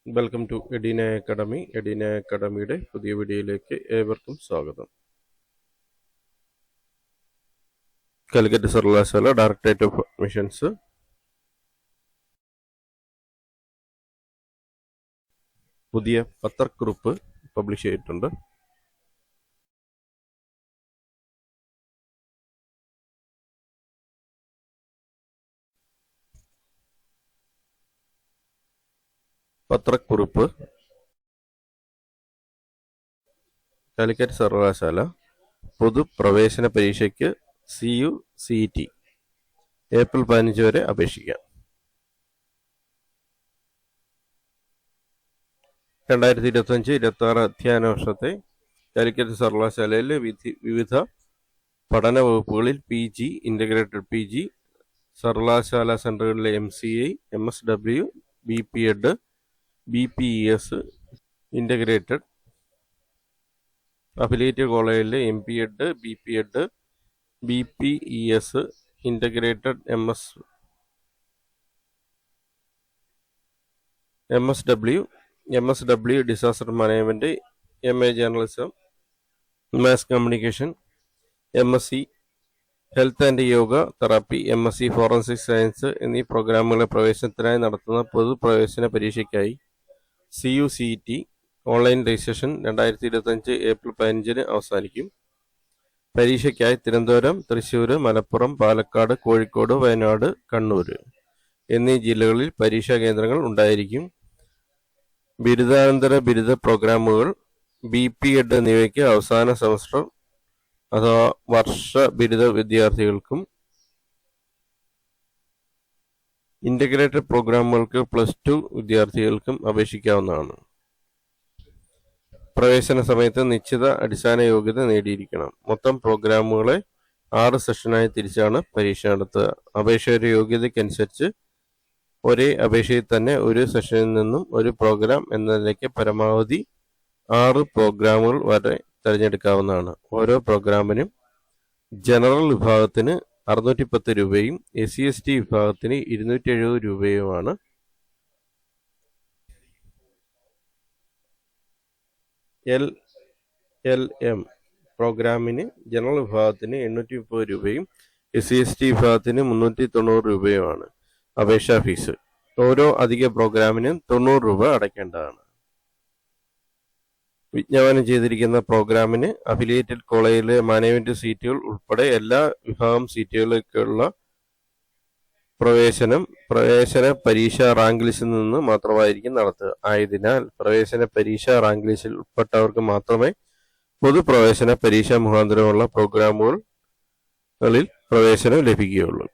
Welcome to Edina academy. Edina അക്കാഡമിയുടെ പുതിയ വീഡിയോയിലേക്ക് ഏവർക്കും സ്വാഗതം. കാലിക്കറ്റ് സർവകലാശാല ഡയറക്ടറേറ്റ് ഓഫ് അഡ്മിഷൻസ് പുതിയ പത്രക്കുറിപ്പ് പബ്ലിഷ് ചെയ്തിട്ടുണ്ട്. പത്രക്കുറിപ്പ് കാലിക്കറ്റ് സർവകലാശാല പൊതുപ്രവേശന പരീക്ഷയ്ക്ക് CUCET ഏപ്രിൽ 15 വരെ അപേക്ഷിക്കാം. 2025-26 അധ്യയന വർഷത്തെ കാലിക്കറ്റ് സർവകലാശാലയിലെ വിവിധ പഠന വകുപ്പുകളിൽ PG, ഇൻ്റഗ്രേറ്റഡ് PG, സർവകലാശാല സെൻ്ററുകളിലെ MCI, MSW, BPEd, BPES, integrated affiliated കോളേജിലെ MPEd, BPEd, BPES, integrated MSW, disaster management, MA journalism, mass communication, MSc health and yoga therapy, MSc forensic science എന്നീ പ്രോഗ്രാമുകളെ പ്രവേശനത്തിനായി നടത്തുന്ന പൊതുപ്രവേശന പരീക്ഷയ്ക്കായി CUCET ഓൺലൈൻ രജിസ്ട്രേഷൻ 2025 ഏപ്രിൽ 15 അവസാനിക്കും. പരീക്ഷയ്ക്കായി തിരുവനന്തപുരം, തൃശ്ശൂർ, മലപ്പുറം, പാലക്കാട്, കോഴിക്കോട്, വയനാട്, കണ്ണൂർ എന്നീ ജില്ലകളിൽ പരീക്ഷാ കേന്ദ്രങ്ങൾ ഉണ്ടായിരിക്കും. ബിരുദാനന്തര ബിരുദ പ്രോഗ്രാമുകൾ, BPEd എന്നിവയ്ക്ക് അവസാന സെമസ്റ്റർ അഥവാ വർഷ ബിരുദ വിദ്യാർത്ഥികൾക്കും, ഇൻ്റഗ്രേറ്റഡ് പ്രോഗ്രാമുകൾക്ക് +2 വിദ്യാർത്ഥികൾക്കും അപേക്ഷിക്കാവുന്നതാണ്. പ്രവേശന സമയത്ത് നിശ്ചിത അടിസ്ഥാന യോഗ്യത നേടിയിരിക്കണം. മൊത്തം പ്രോഗ്രാമുകളെ 6 സെഷനായി തിരിച്ചാണ് പരീക്ഷ നടത്തുക. അപേക്ഷകരുടെ യോഗ്യതയ്ക്കനുസരിച്ച് ഒരേ അപേക്ഷയിൽ തന്നെ ഒരു സെഷനിൽ നിന്നും ഒരു പ്രോഗ്രാം എന്ന നിലയ്ക്ക് പരമാവധി 6 പ്രോഗ്രാമുകൾ വരെ തിരഞ്ഞെടുക്കാവുന്നതാണ്. ഓരോ പ്രോഗ്രാമിനും ജനറൽ വിഭാഗത്തിന് 610 രൂപയും SC/ST വിഭാഗത്തിന് 270 രൂപയുമാണ്. LLM പ്രോഗ്രാമിന് ജനറൽ വിഭാഗത്തിന് 830 രൂപയും SC/ST വിഭാഗത്തിന് 390 രൂപയുമാണ് അപേക്ഷാ ഫീസ്. ഓരോ അധിക പ്രോഗ്രാമിനും 90 രൂപ അടയ്ക്കേണ്ടതാണ്. വിജ്ഞാപനം ചെയ്തിരിക്കുന്ന പ്രോഗ്രാമിന് അഫിലിയേറ്റഡ് കോളേജിലെ മാനേജ്മെന്റ് സീറ്റുകൾ ഉൾപ്പെടെ എല്ലാ വിഭാഗം സീറ്റുകളിലേക്കുള്ള പ്രവേശന പരീക്ഷ റാങ്ക് ലിസ്റ്റിൽ നിന്ന് മാത്രമായിരിക്കും നടത്തുക. ആയതിനാൽ പ്രവേശന പരീക്ഷ റാങ്ക് ലിസ്റ്റിൽ ഉൾപ്പെട്ടവർക്ക് മാത്രമേ പൊതുപ്രവേശന പരീക്ഷ മുഖാന്തരമുള്ള പ്രോഗ്രാമുകളിൽ പ്രവേശനം ലഭിക്കുകയുള്ളൂ.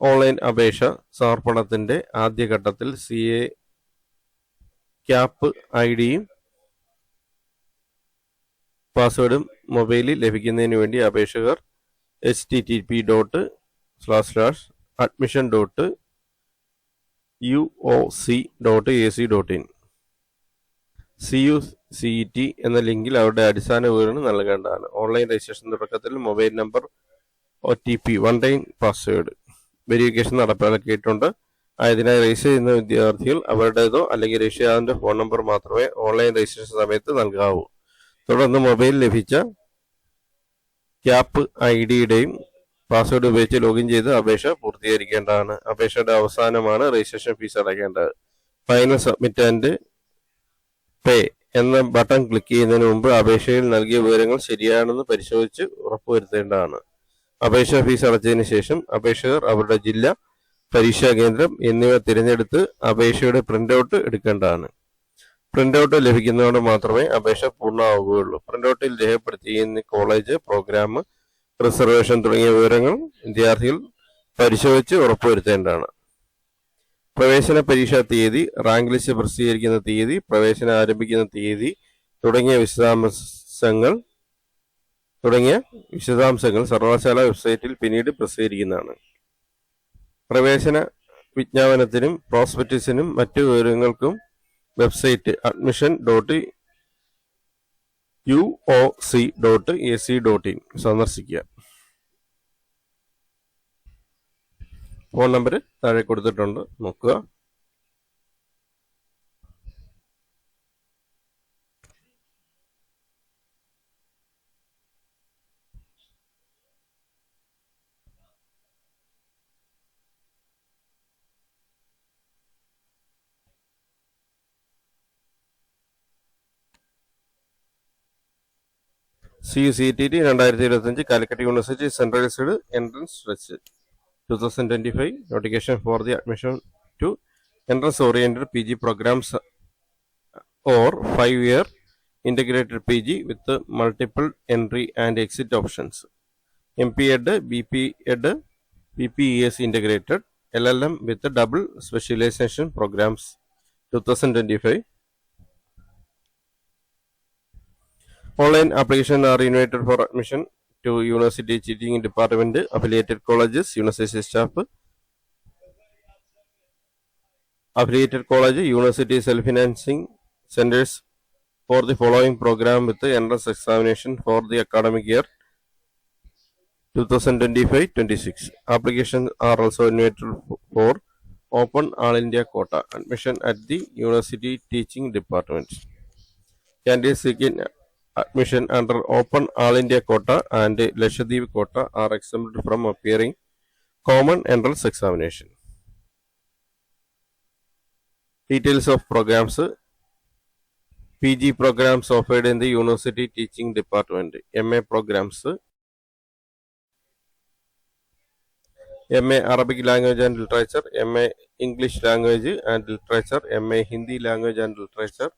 ഓൺലൈൻ അപേക്ഷ സമർപ്പണത്തിന്റെ ആദ്യഘട്ടത്തിൽ CA CAP ID-യും പാസ്വേഡും മൊബൈലിൽ ലഭിക്കുന്നതിന് വേണ്ടി അപേക്ഷകർ http://admission.uoc.ac.in CUCET എന്ന ലിങ്കിൽ അവരുടെ അടിസ്ഥാന വിവരങ്ങൾ നൽകേണ്ടതാണ്. ഓൺലൈൻ രജിസ്ട്രേഷൻ തുടക്കത്തിൽ mobile number, OTP, one time password verification നടപ്പാക്കിയിട്ടുണ്ട്. ആയതിനാൽ രജിസ്റ്റർ ചെയ്യുന്ന വിദ്യാർത്ഥികൾ അവരുടേതോ അല്ലെങ്കിൽ രക്ഷിതാവിന്റെ ഫോൺ നമ്പർ മാത്രമേ ഓൺലൈൻ രജിസ്ട്രേഷൻ സമയത്ത് നൽകാവൂ. തുടർന്ന് മൊബൈൽ ലഭിച്ച CAP ID-യുടെയും പാസ്വേഡ് ഉപയോഗിച്ച് ലോഗിൻ ചെയ്ത് അപേക്ഷ പൂർത്തീകരിക്കേണ്ടതാണ്. അപേക്ഷയുടെ അവസാനമാണ് രജിസ്ട്രേഷൻ ഫീസ് അടയ്ക്കേണ്ടത്. ഫൈനൽ സബ്മിറ്റ് ആൻഡ് പേ എന്ന ബട്ടൺ ക്ലിക്ക് ചെയ്യുന്നതിന് മുമ്പ് അപേക്ഷയിൽ നൽകിയ വിവരങ്ങൾ ശരിയാണെന്ന് പരിശോധിച്ച് ഉറപ്പുവരുത്തേണ്ടതാണ്. അപേക്ഷാ ഫീസ് അടച്ചതിന് ശേഷം അപേക്ഷകർ അവരുടെ ജില്ല, പരീക്ഷാ കേന്ദ്രം എന്നിവ തിരഞ്ഞെടുത്ത് അപേക്ഷയുടെ പ്രിന്റൌട്ട് എടുക്കേണ്ടതാണ്. പ്രിന്റൌട്ട് ലഭിക്കുന്നതോടെ മാത്രമേ അപേക്ഷ പൂർണ്ണമാവുകയുള്ളൂ. പ്രിന്റൌട്ടിൽ രേഖപ്പെടുത്തിയിരിക്കുന്ന കോളേജ്, പ്രോഗ്രാം, റിസർവേഷൻ തുടങ്ങിയ വിവരങ്ങൾ വിദ്യാർത്ഥികൾ പരിശോധിച്ച് ഉറപ്പുവരുത്തേണ്ടതാണ്. പ്രവേശന പരീക്ഷാ തീയതി, റാങ്ക് ലിസ്റ്റ് പ്രസിദ്ധീകരിക്കുന്ന തീയതി, പ്രവേശനം ആരംഭിക്കുന്ന തീയതി തുടങ്ങിയ വിശദാംശങ്ങൾ സർവകലാശാല വെബ്സൈറ്റിൽ പിന്നീട് പ്രസിദ്ധീകരിക്കുന്നതാണ്. പ്രവേശന വിജ്ഞാപനത്തിനും പ്രോസ്പെക്ടസിനും മറ്റു വിവരങ്ങൾക്കും വെബ്സൈറ്റ് admission.uoc.ac.in സന്ദർശിക്കുക. ഫോൺ നമ്പർ താഴെ കൊടുത്തിട്ടുണ്ട്, നോക്കുക. CUCET 2025 Calicut university centralised entrance test 2025 notification for the admission to entrance oriented PG programs or 5-year integrated PG with multiple entry and exit options. MP.Ed, BP.Ed, BPES integrated, LLM with double specialization programs 2025. Online application are invited for admission to University Teaching Department, affiliated colleges, university staff, affiliated college, university self-financing centers for the following program with the entrance examination for the academic year 2025-26. Applications are also invited for open all India quota admission at the University Teaching Department. Candidates seeking admission under open all India quota and Lakshadweep quota are exempted from appearing common entrance examination. Details of programs. PG programs offered in the University Teaching Department. MA programs. MA Arabic Language and Literature, MA English Language and Literature, MA Hindi Language and Literature,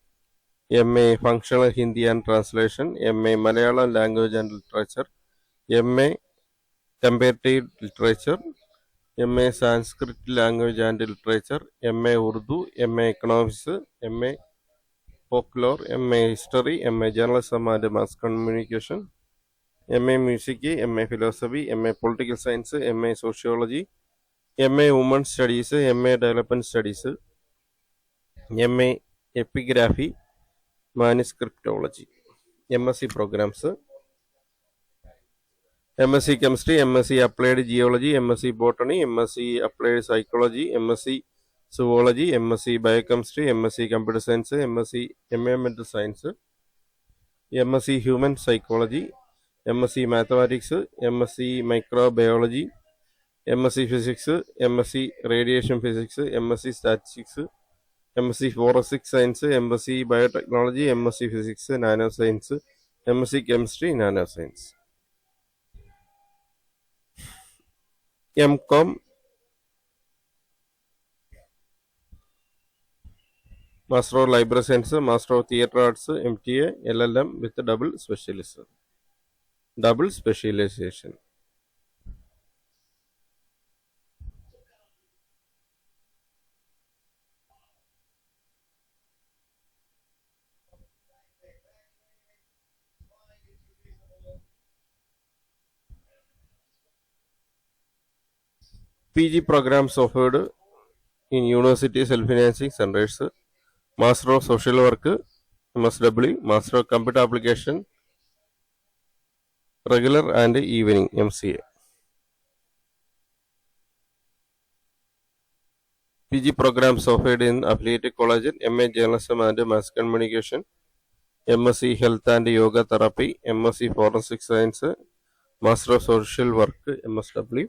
MA Functional Hindi and Translation, MA Malayalam Language and Literature, MA Comparative Literature, MA Sanskrit Language and Literature, MA Urdu, MA Economics, MA Folklore, MA History, MA Journalism and Mass Communication, MA Music, MA Philosophy, MA Political Science, MA Sociology, MA Women Studies, MA Development Studies, MA Epigraphy, Manuscriptology. MSc programs. MSc Chemistry, MSc Applied Geology, MSc Botany, MSc Applied Psychology, MSc Zoology, MSc Biochemistry, MSc Computer Science, MSc Environmental Science, MSc Human Psychology, MSc Mathematics, MSc Microbiology, MSc Physics, MSc Radiation Physics, MSc Statistics, MSc Forensic Science, MSc Biotechnology, MSc Physics, Nanoscience, MSc Chemistry, Nanoscience. MCom, Master of Library Science, Master of Theatre Arts, MTA, LLM with double specialization. PG programs offered in University Self-Financing Centers, Master of Social Work, MSW, Master of Computer Application, Regular and Evening, MCA. PG programs offered in affiliated colleges, MA Journalism and Mass Communication, MSc Health and Yoga Therapy, MSc Forensic Science, Master of Social Work, MSW,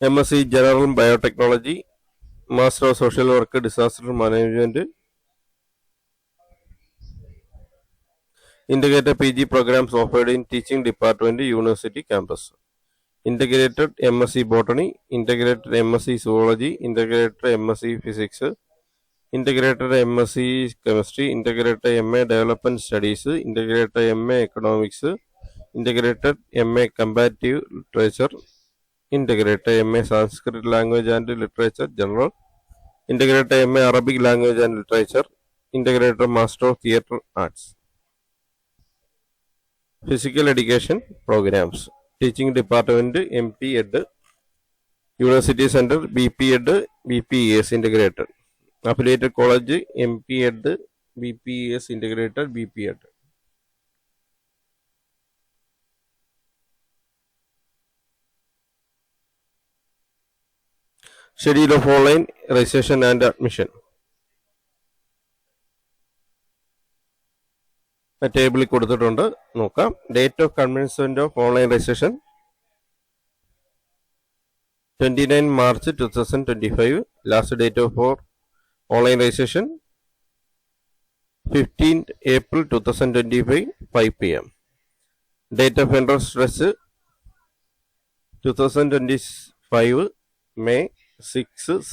MSc General Biotechnology, Master of Social Work, Disaster Management, integrated PG programs offered in Teaching Department, University Campus. Integrated MSc Botany, Integrated MSc Zoology, Integrated MSc Physics, Integrated MSc Chemistry, Integrated MA Development Studies, Integrated MA Economics, Integrated MA Comparative Literature, Integrated MA Sanskrit Language and Literature General, Integrated MA Arabic Language and Literature, Integrated Master of Theatre Arts. Physical Education Programs. Teaching Department, MP.Ed, University Center, BP.Ed, BPES Integrated. Affiliated College, MP.Ed, BPES Integrated, BP.Ed. Schedule of online registration and admission ടേബിളിൽ കൊടുത്തിട്ടുണ്ട്, നോക്കാം. Date of commencement of online registration 29 March 2025. Last date for online registration 15th April 2025, 5 p.m. Date of entrance test 2025 May 6,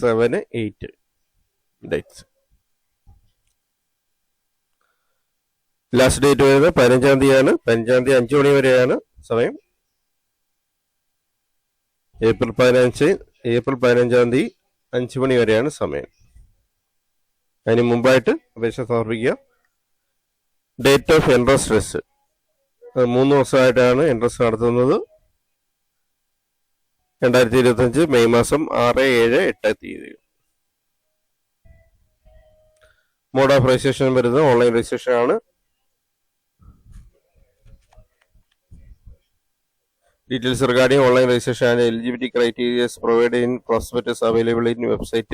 7, 8 dates. Last date വരുന്നത് 15-ാം തീയതിയാണ്. 15-ാം തീയതി 5 മണി വരെയാണ് സമയം. April 15-ാം തീയതി 5 മണി വരെയാണ് സമയം. അതിന് മുമ്പായിട്ട് അപേക്ഷ സമർപ്പിക്കുക. ഡേറ്റ് ഓഫ് എൻട്രൻസ് ടെസ്റ്റ് 3 ദിവസമായിട്ടാണ് എൻട്രൻസ് നടത്തുന്നത്. 2025 മെയ് മാസം 6, 7, 8 തീയതി. മോഡ് ഓഫ് രജിസ്ട്രേഷൻ വരുന്നത് ഓൺലൈൻ രജിസ്ട്രേഷൻ ആണ്. Details regarding online registration and eligibility criteria is provided in prospectus available in website.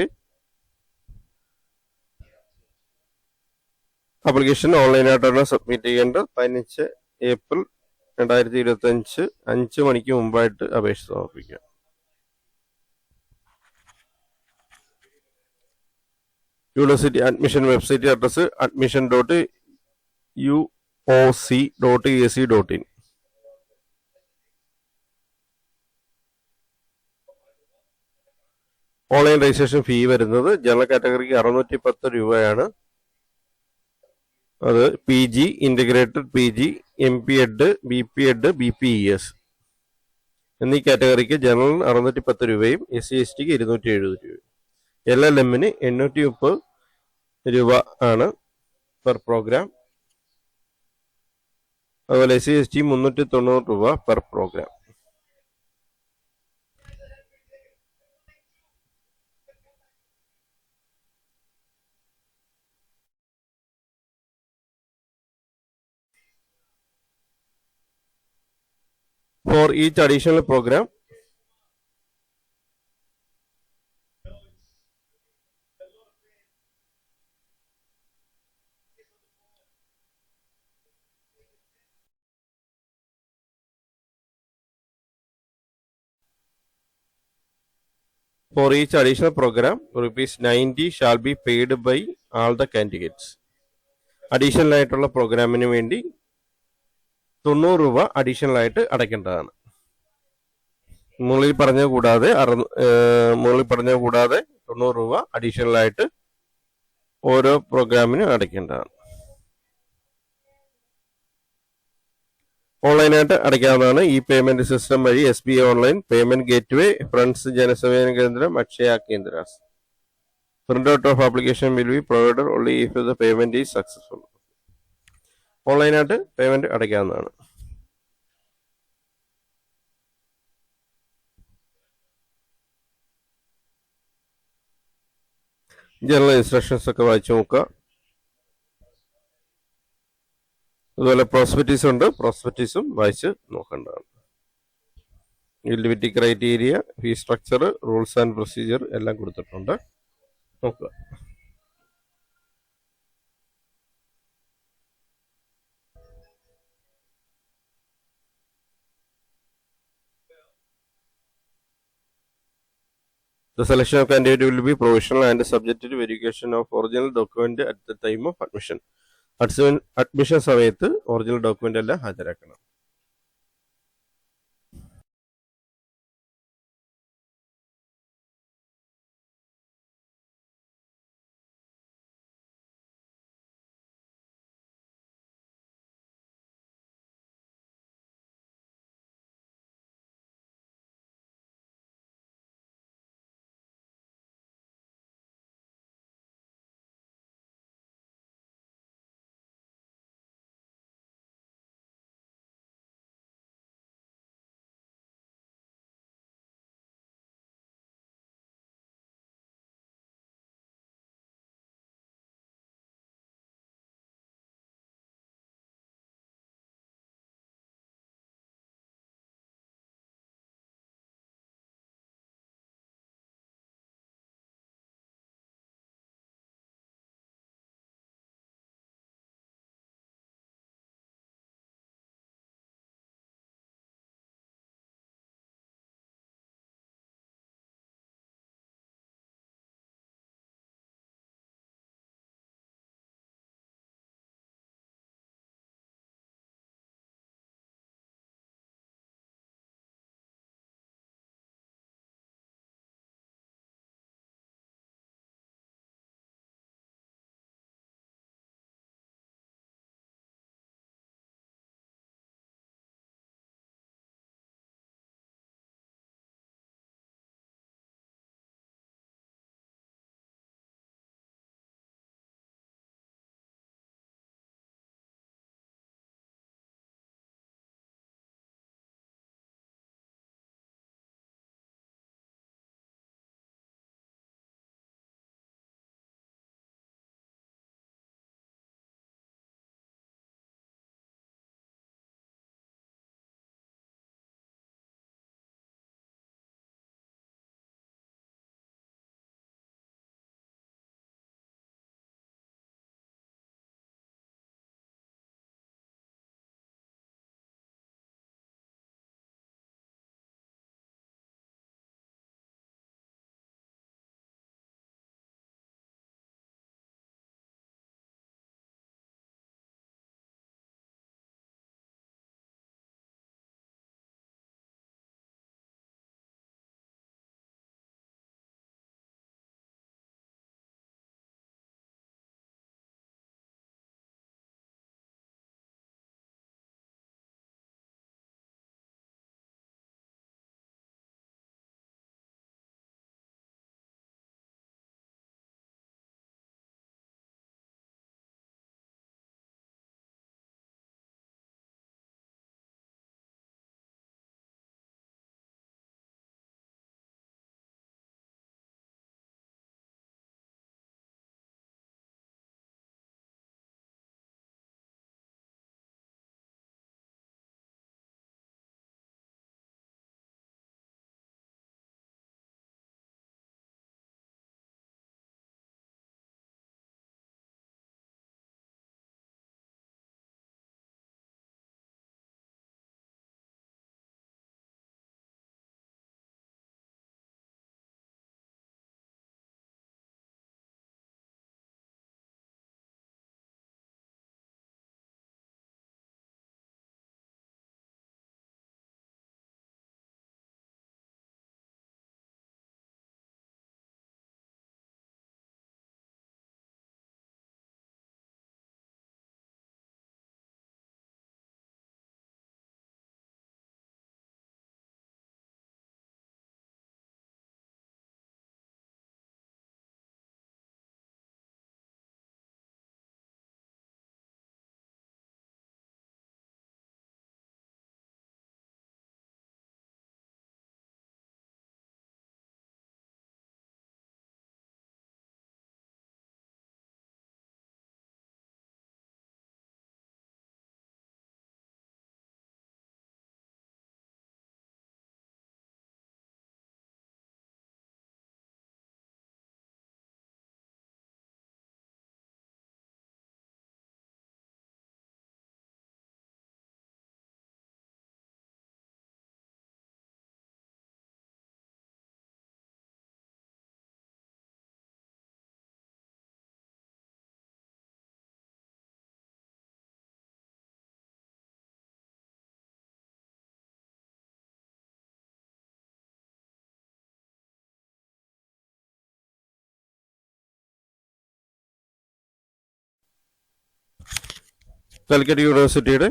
Application online ആയിട്ടാണ് സബ്മിറ്റ് ചെയ്യേണ്ടത്. 15 ഏപ്രിൽ 2025 5 മണിക്ക് മുമ്പായിട്ട് അപേക്ഷ സമർപ്പിക്കുക. University admission website address admission.uoc.ac.in. Online registration ഫീ വരുന്നത് ജനറൽ കാറ്റഗറിക്ക് 610 രൂപയാണ്. അത് PG, integrated PG, MP.Ed, BP.Ed, BPES എന്നീ കാറ്റഗറിക്ക് ജനറൽ 610 രൂപയും SC/STക്ക് 270 രൂപയും. LLMന് 830 രൂപ ആണ് പെർ പ്രോഗ്രാം. അതുപോലെ SC/ST 390 രൂപ per programme. For each additional program, rupees 90 shall be paid by all the candidates. Additional ആയിട്ടുള്ള പ്രോഗ്രാമിന് വേണ്ടി 90 രൂപ അഡീഷണൽ ആയിട്ട് അടയ്ക്കേണ്ടതാണ്. മുകളിൽ പറഞ്ഞ കൂടാതെ 90 രൂപ അഡീഷണൽ ആയിട്ട് ഓരോ പ്രോഗ്രാമിനും അടയ്ക്കേണ്ടതാണ്. ഓൺലൈനായിട്ട് അടയ്ക്കാവുന്നതാണ്. ഈ പേയ്മെന്റ് സിസ്റ്റം വഴി SBI online payment gateway, friends ജനസേവന കേന്ദ്രം, അക്ഷയ കേന്ദ്രാസ്. Print out of application will be provided only if the payment is successful. ഓൺലൈനായിട്ട് പേയ്മെന്റ് അടയ്ക്കാവുന്നതാണ്. ജനറൽ ഇൻസ്ട്രക്ഷൻസ് ഒക്കെ വായിച്ചു നോക്കുക. അതുപോലെ പ്രോസ്പെക്ടീസ് ഉണ്ട്, പ്രോസ്പെക്ടീസും വായിച്ച് നോക്കേണ്ടതാണ്. Eligibility criteria, fee structure, rules and procedure എല്ലാം കൊടുത്തിട്ടുണ്ട്, നോക്കുക. The selection of candidate will be provisional and subject to verification of original document at the time of admission. Admission സമയത്ത് ഒറിജിനൽ ഡോക്യുമെന്റ് എല്ലാം ഹാജരാക്കണം. കാലിക്കറ്റ് യൂണിവേഴ്സിറ്റിയുടെ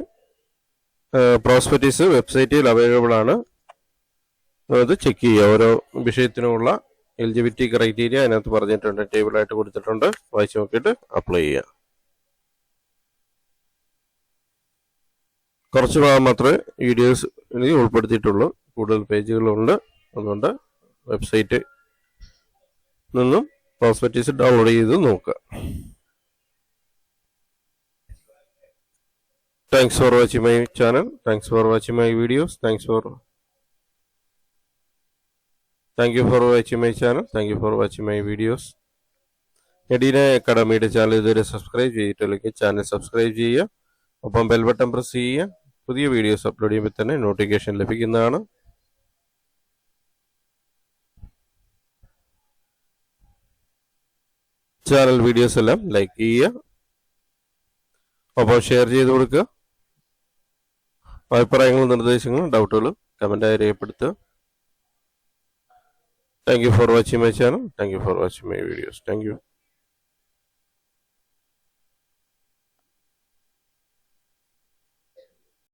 പ്രോസ്പെക്ടസ് വെബ്സൈറ്റിൽ അവൈലബിൾ ആണ്. അത് check ചെയ്യുക. ഓരോ വിഷയത്തിനുമുള്ള എലിജിബിലിറ്റി ക്രൈറ്റീരിയ അതിനകത്ത് പറഞ്ഞിട്ടുണ്ട്, ടേബിളായിട്ട് കൊടുത്തിട്ടുണ്ട്. വായിച്ച് നോക്കിയിട്ട് അപ്ലൈ ചെയ്യുക. കുറച്ച് ഭാഗം മാത്രമേ വീഡിയോസ് ഉൾപ്പെടുത്തിയിട്ടുള്ളൂ, കൂടുതൽ പേജുകളുണ്ട്. അതുകൊണ്ട് വെബ്സൈറ്റ് നിന്നും പ്രോസ്പെക്ടസ് ഡൗൺലോഡ് ചെയ്ത് നോക്കുക. Thanks for watching my channel. Thanks for watching my videos. Thank you for watching my channel. Thank you for watching my videos. Edina അക്കാഡമിയുടെ ചാനൽ ഇതുവരെ സബ്സ്ക്രൈബ് ചെയ്തിട്ടില്ലെങ്കിൽ ചാനൽ സബ്സ്ക്രൈബ് ചെയ്യുക. ഒപ്പം ബെൽ ബട്ടൺ പ്രസ് ചെയ്യുക. പുതിയ videos upload ചെയ്യുമ്പോൾ തന്നെ notification ലഭിക്കുന്നതാണ്. ചാനൽ വീഡിയോസ് എല്ലാം ലൈക്ക് ചെയ്യുക. ഒപ്പം ഷെയർ ചെയ്ത് കൊടുക്കുക. അഭിപ്രായങ്ങളും നിർദ്ദേശങ്ങളും ഡൗട്ടുകളും കമന്റായി രേഖപ്പെടുത്തുക. Thank you for watching my channel. Thank you for watching my videos. Thank you.